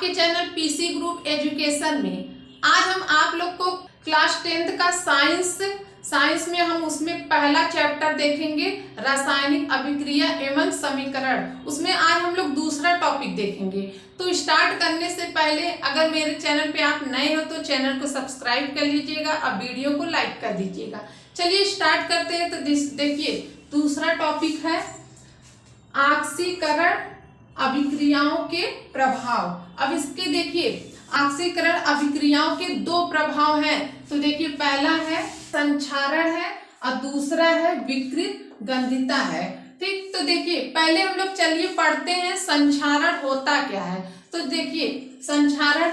आपके channel PC group education में आज हम आप लोग को क्लास 10th का साइंस में हम उसमें पहला चैप्टर देखेंगे, रासायनिक अभिक्रिया एवं समीकरण। उसमें आज हम लोग दूसरा टॉपिक देखेंगे। तो स्टार्ट करने से पहले अगर मेरे चैनल पे आप नए हो तो चैनल को सब्सक्राइब कर लीजिएगा और वीडियो को लाइक कर दीजिएगा। चलिए स्टार्ट करते हैं। तो देखिए दूसरा टॉपिक है ऑक्सीकरण अभिक्रियाओं के प्रभाव। अब इसके देखिए ऑक्सीकरण अभिक्रियाओं के दो प्रभाव हैं। तो देखिए पहला है संक्षारण है और दूसरा है विकृत गंधिता है। ठीक, तो देखिए पहले हम लोग चलिए पढ़ते हैं संक्षारण होता क्या है। तो देखिए संक्षारण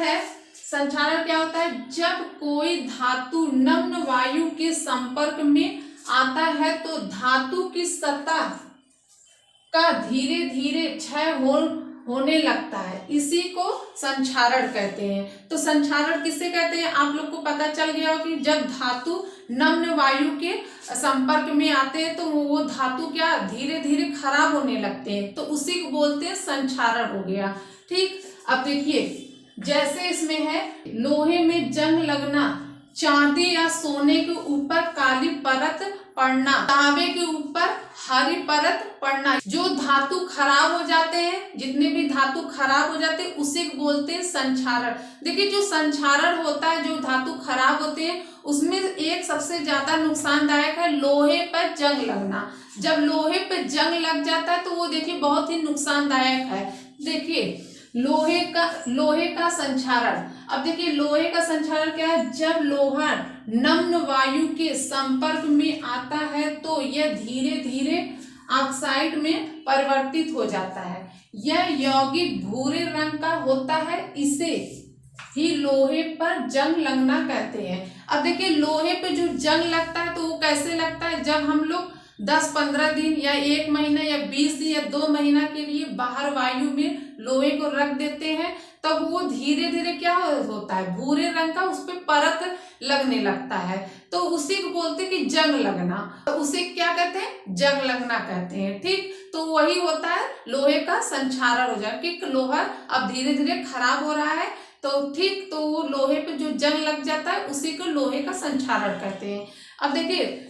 क्या होता है? जब कोई धातु नम्र वायु के संपर्क में आता है तो धातु की सतह का धीरे धीरे क्षय होने लगता है, इसी को संक्षारण कहते हैं। तो संक्षारण किसे कहते हैं आप लोग को पता चल गया हो कि जब धातु नम्र वायु के संपर्क में आते हैं तो वो धातु क्या धीरे धीरे खराब होने लगते हैं, तो उसी को बोलते हैं संक्षारण हो गया। ठीक, अब देखिए जैसे इसमें है लोहे में जंग लगना, चांदी या सोने के ऊपर काली परत पड़ना, तांबे के ऊपर हरी परत पड़ना। जो धातु खराब हो जाते हैं, जितने भी धातु खराब हो जाते हैं उसे बोलते हैं संक्षारण। देखिए जो संक्षारण होता है, जो धातु खराब होते हैं उसमें एक सबसे ज्यादा नुकसानदायक है लोहे पर जंग लगना। जब लोहे पर जंग लग जाता है तो वो देखिए बहुत ही नुकसानदायक है। देखिए लोहे का संक्षारण। अब देखिए लोहे का संक्षारण क्या है? जब लोहा नम्र वायु के संपर्क में आता है तो यह धीरे धीरे ऑक्साइड में परिवर्तित हो जाता है। यह यौगिक भूरे रंग का होता है, इसे ही लोहे पर जंग लगना कहते हैं। अब देखिए लोहे पे जो जंग लगता है तो वो कैसे लगता है? जब हम लोग 10-15 दिन या 1 महीना या 20 दिन या 2 महीना के लिए बाहर वायु में लोहे को रख देते हैं तब वो धीरे धीरे क्या होता है? भूरे रंग का उस पर परत लगने लगता है, तो उसी को बोलते हैं कि जंग लगना। तो उसे क्या कहते हैं? जंग लगना कहते हैं। ठीक, तो वही होता है लोहे का संक्षारण हो जाए कि लोहा अब धीरे धीरे खराब हो रहा है। तो ठीक, तो वो लोहे पे जो जंग लग जाता है उसी को लोहे का संक्षारण कहते हैं। अब देखिए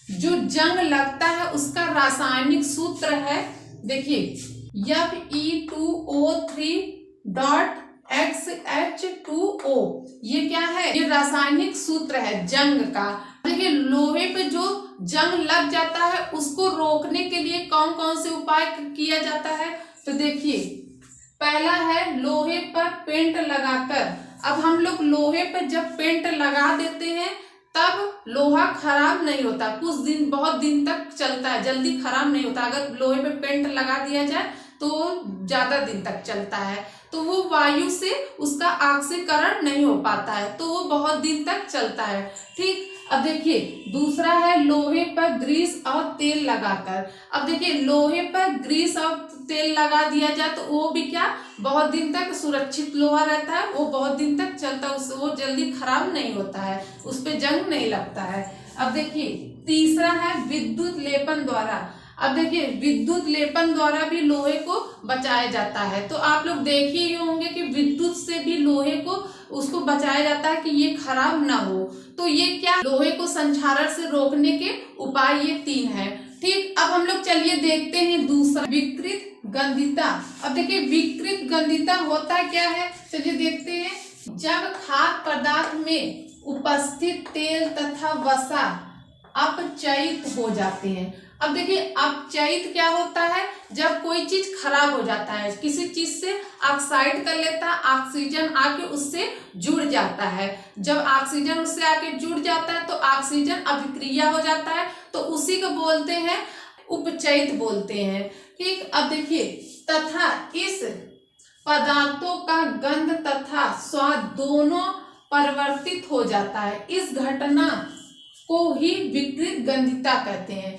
जो जंग लगता है उसका रासायनिक सूत्र है, देखिए Fe2O3.XH2O। ये क्या है? ये रासायनिक सूत्र है जंग का। देखिए लोहे पे जो जंग लग जाता है उसको रोकने के लिए कौन कौन से उपाय किया जाता है? तो देखिए पहला है लोहे पर पेंट लगाकर। अब हम लोग लोहे पर जब पेंट लगा देते हैं तब लोहा खराब नहीं होता, बहुत दिन तक चलता है, जल्दी खराब नहीं होता। अगर लोहे पे पेंट लगा दिया जाए तो ज्यादा दिन तक चलता है, तो वो वायु से उसका ऑक्सीकरण नहीं हो पाता है, तो वो बहुत दिन तक चलता है। ठीक, अब देखिए दूसरा है लोहे पर ग्रीस और तेल लगाकर। अब देखिए लोहे पर ग्रीस और तेल लगा दिया जाए तो वो भी क्या बहुत दिन तक सुरक्षित लोहा रहता है, वो बहुत दिन तक चलता है, वो जल्दी खराब नहीं होता है, उस पे जंग नहीं लगता है। अब देखिए तीसरा है विद्युत लेपन द्वारा। अब देखिए विद्युत लेपन द्वारा भी लोहे को बचाया जाता है। तो आप लोग देख ही होंगे कि विद्युत से भी लोहे को उसको बचाया जाता है कि ये खराब ना हो। तो ये क्या लोहे को संक्षारण से रोकने के उपाय ये 3 है। ठीक, अब हम लोग चलिए देखते हैं दूसरा विकृत गंधिता। अब देखिए विकृत गंधिता होता क्या है, चलिए देखते हैं। जब खाद्य पदार्थ में उपस्थित तेल तथा वसा अपचयित हो जाते हैं। अब देखिए अपचयित क्या होता है? जब कोई चीज खराब हो जाता है, किसी चीज से ऑक्साइड कर लेता है, ऑक्सीजन आके उससे जुड़ जाता है। जब ऑक्सीजन उससे आके जुड़ जाता है तो ऑक्सीजन अभिक्रिया हो जाता है, तो उसी को बोलते हैं उपचयित बोलते हैं। ठीक, अब देखिए तथा इस पदार्थों का गंध तथा स्वाद दोनों परिवर्तित हो जाता है। इस घटना को ही विकृत गंधिता कहते हैं।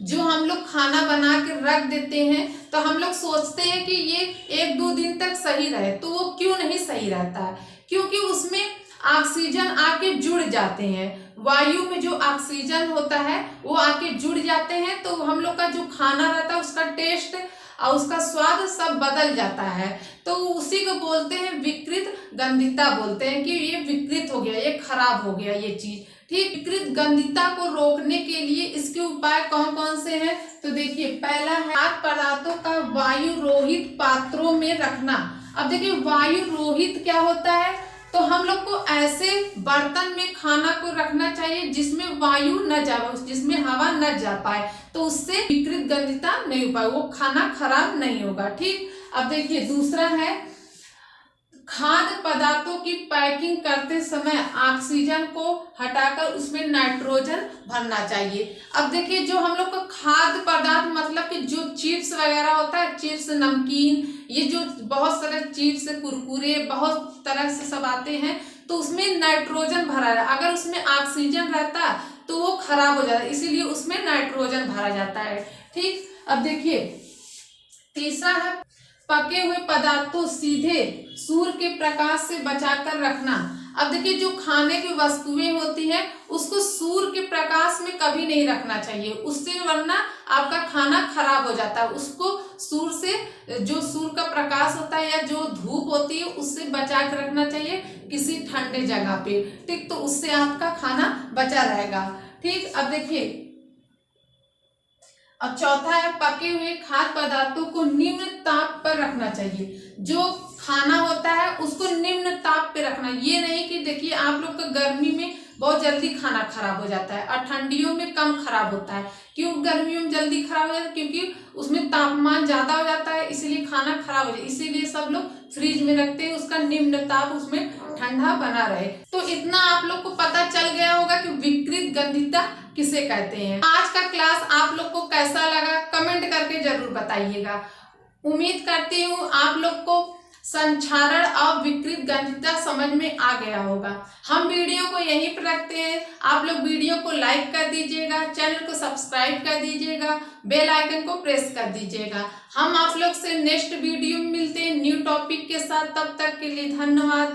जो हम लोग खाना बना के रख देते हैं तो हम लोग सोचते हैं कि ये 1-2 दिन तक सही रहे, तो वो क्यों नहीं सही रहता है? क्योंकि उसमें ऑक्सीजन आके जुड़ जाते हैं। वायु में जो ऑक्सीजन होता है वो आके जुड़ जाते हैं, तो हम लोग का जो खाना रहता है उसका टेस्ट और उसका स्वाद सब बदल जाता है। तो उसी को बोलते हैं विकृत गंधिता, बोलते हैं कि ये विकृत हो गया, ये खराब हो गया ये चीज। ठीक, विकृत गंधिता को रोकने के लिए इसके उपाय कौन कौन से हैं? तो देखिए, पहला है खाद्य पदार्थों का वायु रोहित पात्रों में रखना। अब देखिए, वायु रोहित क्या होता है? तो हम लोग को ऐसे बर्तन में खाना को रखना चाहिए जिसमें वायु न जा, जिसमें हवा न जा पाए, तो उससे विकृत गंधिता नहीं हो पाए, वो खाना खराब नहीं होगा। ठीक, अब देखिए दूसरा है खाद्य पदार्थों की पैकिंग करते समय ऑक्सीजन को हटाकर उसमें नाइट्रोजन भरना चाहिए। अब देखिए, जो हम लोग को खाद्य पदार्थ मतलब कि जो चिप्स वगैरह होता है, चिप्स, नमकीन, ये जो बहुत सारे चिप्स, कुरकुरे, बहुत तरह से सब आते हैं, तो उसमें नाइट्रोजन भरा है। अगर उसमें ऑक्सीजन रहता तो वो खराब हो जाता, इसीलिए उसमें नाइट्रोजन भरा जाता है। ठीक, अब देखिए तीसरा है पके हुए पदार्थों सीधे सूर्य के प्रकाश से बचाकर रखना। अब देखिए, जो खाने की वस्तुएं होती हैं उसको सूर्य के प्रकाश में कभी नहीं रखना चाहिए, उससे वरना आपका खाना खराब हो जाता है। उसको सूर्य से, जो सूर्य का प्रकाश होता है या जो धूप होती है, उससे बचा कर रखना चाहिए किसी ठंडे जगह पे। ठीक, तो उससे आपका खाना बचा रहेगा। ठीक, अब देखिए, अब चौथा है पके हुए खाद्य पदार्थों को निम्न ताप पर रखना चाहिए। जो खाना होता है उसको निम्न ताप पे रखना, ये नहीं कि देखिए आप लोग का गर्मी में बहुत जल्दी खाना खराब हो जाता है और ठंडियों में कम खराब होता है। क्यों गर्मियों में जल्दी खराब हो जाता है? क्योंकि उसमें तापमान ज्यादा हो जाता है, इसीलिए खाना खराब हो जाता है। इसीलिए सब लोग फ्रिज में रखते हैं, उसका निम्न ताप उसमें ठंडा बना रहे। तो इतना आप लोग को पता चल गया होगा कि विकृत गंधिता किसे कहते हैं। आज का क्लास आप लोग को कैसा लगा कमेंट करके जरूर बताइएगा। उम्मीद करती हूँ आप लोग को संक्षारण और विकृत गंधिता समझ में आ गया होगा। हम वीडियो को यहीं पर रखते हैं। आप लोग वीडियो को लाइक कर दीजिएगा, चैनल को सब्सक्राइब कर दीजिएगा, बेल आइकन को प्रेस कर दीजिएगा। हम आप लोग से नेक्स्ट वीडियो में मिलते हैं न्यू टॉपिक के साथ। तब तक के लिए धन्यवाद।